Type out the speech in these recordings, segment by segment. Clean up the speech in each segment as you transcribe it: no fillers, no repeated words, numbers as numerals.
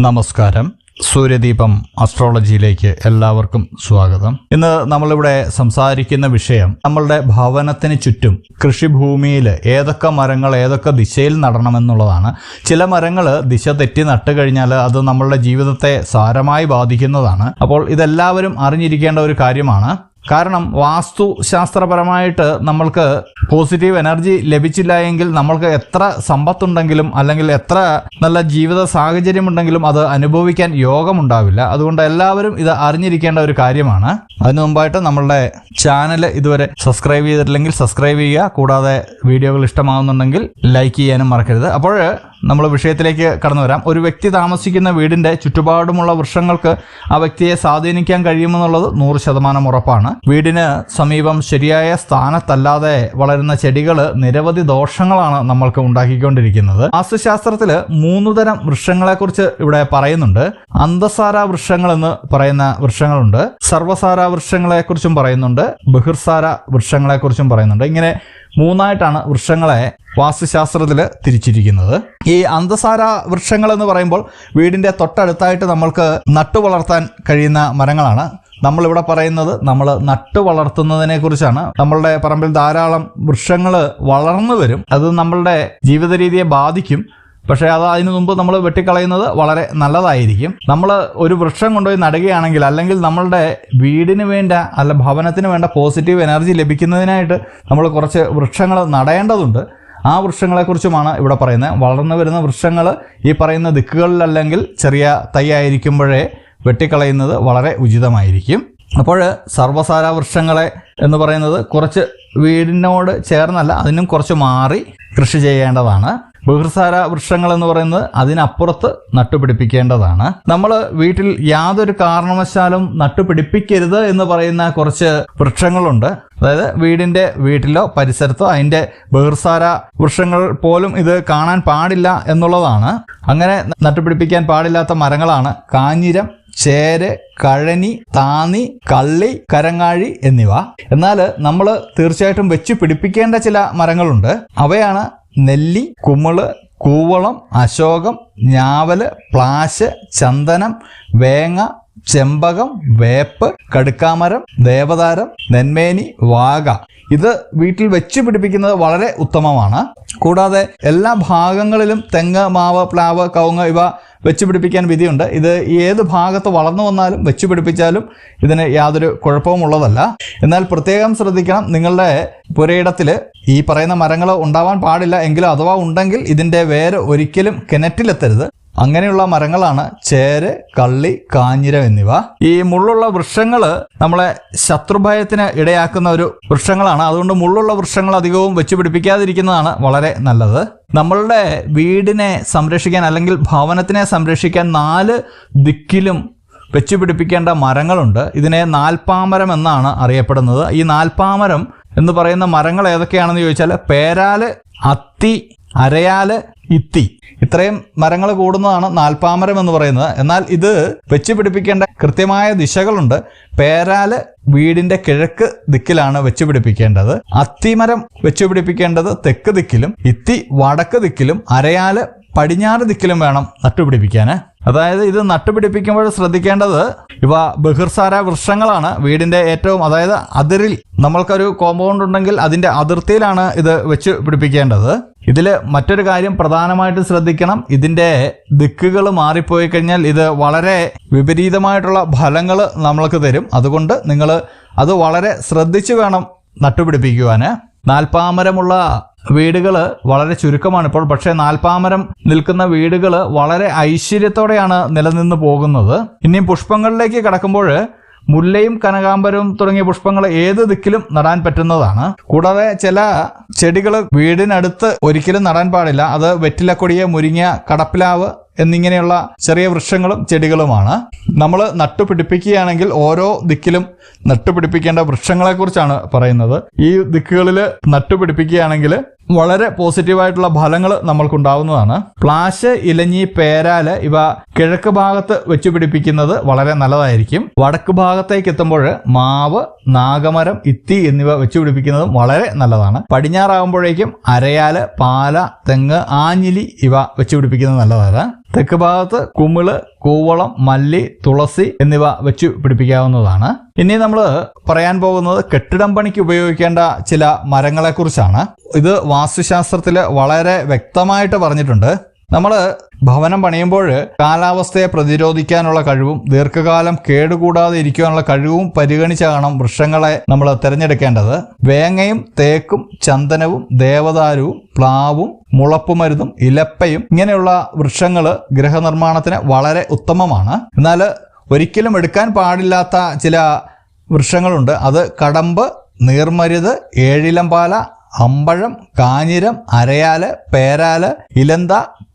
നമസ്കാരം. സൂര്യദീപം അസ്ട്രോളജിയിലേക്ക് എല്ലാവർക്കും സ്വാഗതം. ഇന്ന് നമ്മളിവിടെ സംസാരിക്കുന്ന വിഷയം നമ്മളുടെ ഭവനത്തിന് ചുറ്റും കൃഷിഭൂമിയിൽ ഏതൊക്കെ മരങ്ങൾ ഏതൊക്കെ ദിശയിൽ നടണമെന്നുള്ളതാണ്. ചില മരങ്ങൾ ദിശ തെറ്റി നട്ടു കഴിഞ്ഞാൽ അത് നമ്മളുടെ ജീവിതത്തെ സാരമായി ബാധിക്കുന്നതാണ്. അപ്പോൾ ഇതെല്ലാവരും അറിഞ്ഞിരിക്കേണ്ട ഒരു കാര്യമാണ്. കാരണം വാസ്തുശാസ്ത്രപരമായിട്ട് നമ്മൾക്ക് പോസിറ്റീവ് എനർജി ലഭിച്ചില്ല എങ്കിൽ നമ്മൾക്ക് എത്ര സമ്പത്തുണ്ടെങ്കിലും അല്ലെങ്കിൽ എത്ര നല്ല ജീവിത സാഹചര്യം ഉണ്ടെങ്കിലും അത് അനുഭവിക്കാൻ യോഗമുണ്ടാവില്ല. അതുകൊണ്ട് എല്ലാവരും ഇത് അറിഞ്ഞിരിക്കേണ്ട ഒരു കാര്യമാണ്. അതിനു മുമ്പായിട്ട് നമ്മളുടെ ചാനൽ ഇതുവരെ സബ്സ്ക്രൈബ് ചെയ്തിട്ടില്ലെങ്കിൽ സബ്സ്ക്രൈബ് ചെയ്യുക. കൂടാതെ വീഡിയോകൾ ഇഷ്ടമാകുന്നുണ്ടെങ്കിൽ ലൈക്ക് ചെയ്യാനും മറക്കരുത്. അപ്പോൾ നമ്മൾ വിഷയത്തിലേക്ക് കടന്നു വരാം. ഒരു വ്യക്തി താമസിക്കുന്ന വീടിന്റെ ചുറ്റുപാടുമുള്ള വൃക്ഷങ്ങൾക്ക് ആ വ്യക്തിയെ സ്വാധീനിക്കാൻ കഴിയുമെന്നുള്ളത് 100% ഉറപ്പാണ്. വീടിന് സമീപം ശരിയായ സ്ഥാനത്തല്ലാതെ വളരുന്ന ചെടികൾ നിരവധി ദോഷങ്ങളാണ് നമ്മൾക്ക് ഉണ്ടാക്കിക്കൊണ്ടിരിക്കുന്നത്. വാസ്തുശാസ്ത്രത്തിൽ 3 തരം വൃക്ഷങ്ങളെക്കുറിച്ച് ഇവിടെ പറയുന്നുണ്ട്. അന്തസാര വൃക്ഷങ്ങൾ എന്ന് പറയുന്ന വൃക്ഷങ്ങളുണ്ട്, സർവസാര വൃക്ഷങ്ങളെക്കുറിച്ചും പറയുന്നുണ്ട്, ബഹിർസാര വൃക്ഷങ്ങളെക്കുറിച്ചും പറയുന്നുണ്ട്. ഇങ്ങനെ 3ആയിട്ടാണ് വൃക്ഷങ്ങളെ വാസ്തുശാസ്ത്രത്തിൽ തിരിച്ചിരിക്കുന്നത്. ഈ അന്തസാര വൃക്ഷങ്ങൾ എന്ന് പറയുമ്പോൾ വീടിന്റെ തൊട്ടടുത്തായിട്ട് നമ്മൾക്ക് നട്ടുവളർത്താൻ കഴിയുന്ന മരങ്ങളാണ്. നമ്മളിവിടെ പറയുന്നത് നമ്മൾ നട്ടു വളർത്തുന്നതിനെ കുറിച്ചാണ്. നമ്മളുടെ പറമ്പിൽ ധാരാളം വൃക്ഷങ്ങൾ വളർന്നു വരും. അത് നമ്മളുടെ ജീവിത രീതിയെ ബാധിക്കും. പക്ഷേ അതിനു മുമ്പ് നമ്മൾ വെട്ടിക്കളയുന്നത് വളരെ നല്ലതായിരിക്കും. നമ്മൾ ഒരു വൃക്ഷം കൊണ്ടുപോയി നടുകയാണെങ്കിൽ അല്ലെങ്കിൽ നമ്മളുടെ വീടിന് വേണ്ട അല്ല ഭവനത്തിന് വേണ്ട പോസിറ്റീവ് എനർജി ലഭിക്കുന്നതിനായിട്ട് നമ്മൾ കുറച്ച് വൃക്ഷങ്ങൾ നടേണ്ടതുണ്ട്. ആ വൃക്ഷങ്ങളെക്കുറിച്ചുമാണ് ഇവിടെ പറയുന്നത്. വളർന്നു വരുന്ന വൃക്ഷങ്ങൾ ഈ പറയുന്ന ദിക്കുകളിലല്ലെങ്കിൽ ചെറിയ തൈ ആയിരിക്കുമ്പോഴേ വെട്ടിക്കളയുന്നത് വളരെ ഉചിതമായിരിക്കും. അപ്പോൾ സർവസാര വൃക്ഷങ്ങളെ എന്ന് പറയുന്നത് കുറച്ച് വീടിനോട് ചേർന്നല്ല, അതിനും കുറച്ച് മാറി കൃഷി ചെയ്യേണ്ടതാണ്. ബഹിർസാര വൃക്ഷങ്ങൾ എന്ന് പറയുന്നത് അതിനപ്പുറത്ത് നട്ടുപിടിപ്പിക്കേണ്ടതാണ്. നമ്മൾ വീട്ടിൽ യാതൊരു കാരണവശാലും നട്ടുപിടിപ്പിക്കരുത് എന്ന് പറയുന്ന കുറച്ച് വൃക്ഷങ്ങളുണ്ട്. അതായത് വീട്ടിലോ പരിസരത്തോ അതിന്റെ ബഹിർസാര വൃക്ഷങ്ങൾ പോലും ഇത് കാണാൻ പാടില്ല എന്നുള്ളതാണ്. അങ്ങനെ നട്ടുപിടിപ്പിക്കാൻ പാടില്ലാത്ത മരങ്ങളാണ് കാഞ്ഞിരം, ചേര്, കഴനി, താന്നി, കള്ളി, കരങ്ങാഴി എന്നിവ. എന്നാൽ നമ്മൾ തീർച്ചയായിട്ടും വെച്ച് പിടിപ്പിക്കേണ്ട ചില മരങ്ങളുണ്ട്. അവയാണ് നെല്ലി, കുമിള്, കൂവളം, അശോകം, ഞാവല്, പ്ലാശ്, ചന്ദനം, വേങ്ങ, ചെമ്പകം, വേപ്പ്, കടുക്കാമരം, ദേവദാരം, നെന്മേനി, വാഗ. ഇത് വീട്ടിൽ വെച്ച് പിടിപ്പിക്കുന്നത് വളരെ ഉത്തമമാണ്. കൂടാതെ എല്ലാ ഭാഗങ്ങളിലും തെങ്ങ്, മാവ്, പ്ലാവ്, കവുങ്ങ് ഇവ വെച്ച് പിടിപ്പിക്കാൻ വിധിയുണ്ട്. ഇത് ഏത് ഭാഗത്ത് വളർന്നു വന്നാലും വെച്ച് പിടിപ്പിച്ചാലും ഇതിന് യാതൊരു കുഴപ്പവും ഉള്ളതല്ല. എന്നാൽ പ്രത്യേകം ശ്രദ്ധിക്കണം, നിങ്ങളുടെ പുരയിടത്തിൽ ഈ പറയുന്ന മരങ്ങൾ ഉണ്ടാവാൻ പാടില്ല. എങ്കിലും അഥവാ ഉണ്ടെങ്കിൽ ഇതിന്റെ വേര് ഒരിക്കലും കിണറ്റിലെത്തരുത്. അങ്ങനെയുള്ള മരങ്ങളാണ് ചേര്, കള്ളി, കാഞ്ഞിരം എന്നിവ. ഈ മുള്ളുള്ള വൃക്ഷങ്ങൾ നമ്മളെ ശത്രുഭയത്തിന് ഇടയാക്കുന്ന ഒരു വൃക്ഷങ്ങളാണ്. അതുകൊണ്ട് മുള്ളുള്ള വൃക്ഷങ്ങൾ അധികവും വെച്ച് പിടിപ്പിക്കാതിരിക്കുന്നതാണ് വളരെ നല്ലത്. നമ്മളുടെ വീടിനെ സംരക്ഷിക്കാൻ അല്ലെങ്കിൽ ഭവനത്തിനെ സംരക്ഷിക്കാൻ 4 ദിക്കിലും വെച്ച് പിടിപ്പിക്കേണ്ട മരങ്ങളുണ്ട്. ഇതിനെ നാൽപ്പാമരം എന്നാണ് അറിയപ്പെടുന്നത്. ഈ നാൽപ്പാമരം എന്ന് പറയുന്ന മരങ്ങൾ ഏതൊക്കെയാണെന്ന് ചോദിച്ചാൽ പേരാല്, അത്തി, അരയാല്, ഇത്തി, ഇത്രയും മരങ്ങൾ കൂടുന്നതാണ് നാൽപ്പാമരം എന്ന് പറയുന്നത്. എന്നാൽ ഇത് വെച്ച് പിടിപ്പിക്കേണ്ട കൃത്യമായ ദിശകളുണ്ട്. പേരാല് വീടിന്റെ കിഴക്ക് ദിക്കിലാണ് വെച്ച് പിടിപ്പിക്കേണ്ടത്. അത്തിമരം വെച്ച് പിടിപ്പിക്കേണ്ടത് തെക്ക് ദിക്കിലും, ഇത്തി വടക്ക് ദിക്കിലും, അരയാല് പടിഞ്ഞാറ് ദിക്കിലും വേണം നട്ടുപിടിപ്പിക്കാൻ. അതായത് ഇത് നട്ടുപിടിപ്പിക്കുമ്പോൾ ശ്രദ്ധിക്കേണ്ടത് ഇവ ബഹിർസാര വൃക്ഷങ്ങളാണ്. വീടിന്റെ ഏറ്റവും അതായത് അതിരിൽ നമ്മൾക്കൊരു കോമ്പൗണ്ട് ഉണ്ടെങ്കിൽ അതിന്റെ അതിർത്തിയിലാണ് ഇത് വെച്ച് പിടിപ്പിക്കേണ്ടത്. ഇതിൽ മറ്റൊരു കാര്യം പ്രധാനമായിട്ടും ശ്രദ്ധിക്കണം. ഇതിന്റെ ദിക്കുകൾ മാറിപ്പോയി കഴിഞ്ഞാൽ ഇത് വളരെ വിപരീതമായിട്ടുള്ള ഫലങ്ങൾ നമ്മൾക്ക് തരും. അതുകൊണ്ട് നിങ്ങൾ അത് വളരെ ശ്രദ്ധിച്ചു വേണം നട്ടുപിടിപ്പിക്കുവാൻ. നാൽപ്പാമരമുള്ള വീടുകൾ വളരെ ചുരുക്കമാണ് ഇപ്പോൾ. പക്ഷേ നാൽപ്പാമരം നിൽക്കുന്ന വീടുകൾ വളരെ ഐശ്വര്യത്തോടെയാണ് നിലനിന്ന് പോകുന്നത്. ഇനിയും പുഷ്പങ്ങളിലേക്ക് കടക്കുമ്പോൾ മുല്ലയും കനകാംബരവും തുടങ്ങിയ പുഷ്പങ്ങൾ ഏത് ദിക്കിലും നടാൻ പറ്റുന്നതാണ്. കൂടാതെ ചില ചെടികൾ വീടിനടുത്ത് ഒരിക്കലും നടാൻ പാടില്ല. അത് വെറ്റിലക്കൊടിയ, മുരിങ്ങ, കടപ്പിലാവ് എന്നിങ്ങനെയുള്ള ചെറിയ വൃക്ഷങ്ങളും ചെടികളുമാണ്. നമ്മൾ നട്ടുപിടിപ്പിക്കുകയാണെങ്കിൽ ഓരോ ദിക്കിലും നട്ടുപിടിപ്പിക്കേണ്ട വൃക്ഷങ്ങളെക്കുറിച്ചാണ് പറയുന്നത്. ഈ ദിക്കുകളിൽ നട്ടുപിടിപ്പിക്കുകയാണെങ്കിൽ വളരെ പോസിറ്റീവായിട്ടുള്ള ഫലങ്ങൾ നമ്മൾക്കുണ്ടാവുന്നതാണ്. പ്ലാശ്, ഇലഞ്ഞി, പേരാല് ഇവ കിഴക്ക് ഭാഗത്ത് വെച്ച് പിടിപ്പിക്കുന്നത് വളരെ നല്ലതായിരിക്കും. വടക്ക് ഭാഗത്തേക്ക് എത്തുമ്പോൾ മാവ്, നാഗമരം, ഇത്തി എന്നിവ വെച്ച് പിടിപ്പിക്കുന്നതും വളരെ നല്ലതാണ്. പടിഞ്ഞാറാകുമ്പോഴേക്കും അരയാല്, പാല, തെങ്ങ്, ആഞ്ഞിലി ഇവ വെച്ച് പിടിപ്പിക്കുന്നത് നല്ലതാണ്. തെക്ക് ഭാഗത്ത് കുമിള്, കൂവളം, മല്ലി, തുളസി എന്നിവ വെച്ച് പിടിപ്പിക്കാവുന്നതാണ്. ഇനി നമ്മൾ പറയാൻ പോകുന്നത് കെട്ടിടം പണിക്ക് ഉപയോഗിക്കേണ്ട ചില മരങ്ങളെക്കുറിച്ചാണ്. ഇത് വാസ്തുശാസ്ത്രത്തിൽ വളരെ വ്യക്തമായിട്ട് പറഞ്ഞിട്ടുണ്ട്. നമ്മൾ ഭവനം പണിയുമ്പോൾ കാലാവസ്ഥയെ പ്രതിരോധിക്കാനുള്ള കഴിവും ദീർഘകാലം കേടുകൂടാതെ ഇരിക്കാനുള്ള കഴിവും പരിഗണിച്ചാണ് വൃക്ഷങ്ങളെ നമ്മൾ തിരഞ്ഞെടുക്കേണ്ടത്. വേങ്ങയും തേക്കും ചന്ദനവും ദേവദാരുവും പ്ലാവും മുളപ്പുമരുന്നും ഇലപ്പയും ഇങ്ങനെയുള്ള വൃക്ഷങ്ങൾ ഗൃഹനിർമ്മാണത്തിന് വളരെ ഉത്തമമാണ്. എന്നാൽ ഒരിക്കലും എടുക്കാൻ പാടില്ലാത്ത ചില വൃക്ഷങ്ങളുണ്ട്. അത് കടമ്പ്, നീർമരുത്, ഏഴിലമ്പാല, അമ്പഴം, കാഞ്ഞിരം, അരയാല്, പേരാല്, ഇലന്ത,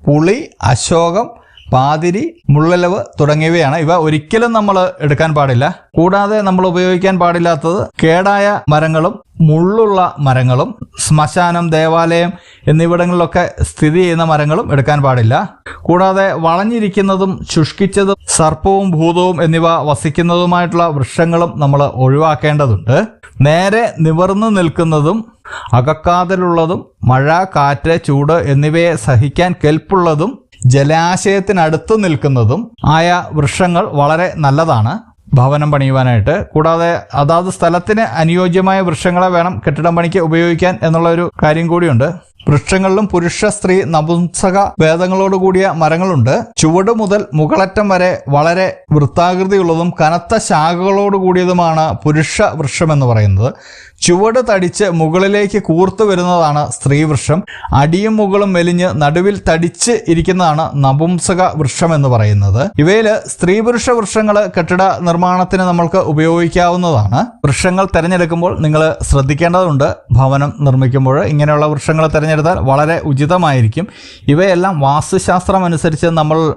പുളി, അശോകം, പാതിരി, മുള്ളലവ് തുടങ്ങിയവയാണ്. ഇവ ഒരിക്കലും നമ്മൾ എടുക്കാൻ പാടില്ല. കൂടാതെ നമ്മൾ ഉപയോഗിക്കാൻ പാടില്ലാത്തത് കേടായ മരങ്ങളും മുള്ളുള്ള മരങ്ങളും ശ്മശാനം, ദേവാലയം എന്നിവിടങ്ങളിലൊക്കെ സ്ഥിതി ചെയ്യുന്ന മരങ്ങളും എടുക്കാൻ പാടില്ല. കൂടാതെ വളഞ്ഞിരിക്കുന്നതും ശുഷ്കിച്ചതും സർപ്പവും ഭൂതവും എന്നിവ വസിക്കുന്നതുമായിട്ടുള്ള വൃക്ഷങ്ങളും നമ്മൾ ഒഴിവാക്കേണ്ടതുണ്ട്. നേരെ നിവർന്നു നിൽക്കുന്നതും അകക്കാതലുള്ളതും മഴ, കാറ്റ്, ചൂട് എന്നിവയെ സഹിക്കാൻ കെൽപ്പുള്ളതും ജലാശയത്തിനടുത്ത് നിൽക്കുന്നതും ആയ വൃക്ഷങ്ങൾ വളരെ നല്ലതാണ് ഭവനം പണിയുവാനായിട്ട്. കൂടാതെ അതാത് സ്ഥലത്തിന് അനുയോജ്യമായ വൃക്ഷങ്ങളെ വേണം കെട്ടിടം പണിക്ക് ഉപയോഗിക്കാൻ എന്നുള്ള ഒരു കാര്യം കൂടിയുണ്ട്. വൃക്ഷങ്ങളിലും പുരുഷ, സ്ത്രീ, നപുംസക ഭേദങ്ങളോട് കൂടിയ മരങ്ങളുണ്ട്. ചുവട് മുതൽ മുകളറ്റം വരെ വളരെ വൃത്താകൃതിയുള്ളതും കനത്ത ശാഖകളോട് കൂടിയതുമാണ് പുരുഷ വൃക്ഷം എന്ന് പറയുന്നത്. ചുവട് തടിച്ച് മുകളിലേക്ക് കൂർത്തു വരുന്നതാണ് സ്ത്രീ വൃക്ഷം. അടിയും മുകളും മെലിഞ്ഞ് നടുവിൽ തടിച്ച് ഇരിക്കുന്നതാണ് നപുംസക വൃക്ഷം എന്ന് പറയുന്നത്. ഇവയിൽ സ്ത്രീ പുരുഷ വൃക്ഷങ്ങൾ കെട്ടിട നിർമ്മാണത്തിന് നമ്മൾക്ക് ഉപയോഗിക്കാവുന്നതാണ്. വൃക്ഷങ്ങൾ തിരഞ്ഞെടുക്കുമ്പോൾ നിങ്ങൾ ശ്രദ്ധിക്കേണ്ടതുണ്ട്. ഭവനം നിർമ്മിക്കുമ്പോൾ ഇങ്ങനെയുള്ള വൃക്ഷങ്ങൾ തിരഞ്ഞെടുത്താൽ വളരെ ഉചിതമായിരിക്കും. ഇവയെല്ലാം വാസ്തുശാസ്ത്രം അനുസരിച്ച് നമ്മൾ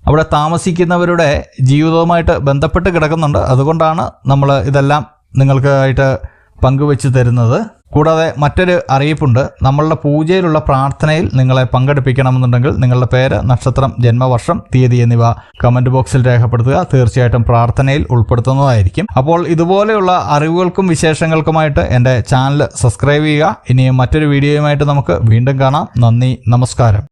അവിടെ താമസിക്കുന്നവരുടെ ജീവിതവുമായിട്ട് ബന്ധപ്പെട്ട് കിടക്കുന്നുണ്ട്. അതുകൊണ്ടാണ് നമ്മൾ ഇതെല്ലാം നിങ്ങൾക്കായിട്ട് പങ്കുവെച്ച് തരുന്നത്. കൂടാതെ മറ്റൊരു അറിയിപ്പുണ്ട്. നമ്മളുടെ പൂജയിലുള്ള പ്രാർത്ഥനയിൽ നിങ്ങളെ പങ്കെടുപ്പിക്കണമെന്നുണ്ടെങ്കിൽ നിങ്ങളുടെ പേര്, നക്ഷത്രം, ജന്മവർഷം, തീയതി എന്നിവ കമന്റ് ബോക്സിൽ രേഖപ്പെടുത്തുക. തീർച്ചയായിട്ടും പ്രാർത്ഥനയിൽ ഉൾപ്പെടുത്തുന്നതായിരിക്കും. അപ്പോൾ ഇതുപോലെയുള്ള അറിവുകൾക്കും വിശേഷങ്ങൾക്കുമായിട്ട് എൻ്റെ ചാനൽ സബ്സ്ക്രൈബ് ചെയ്യുക. ഇനിയും മറ്റൊരു വീഡിയോയുമായിട്ട് നമുക്ക് വീണ്ടും കാണാം. നന്ദി, നമസ്കാരം.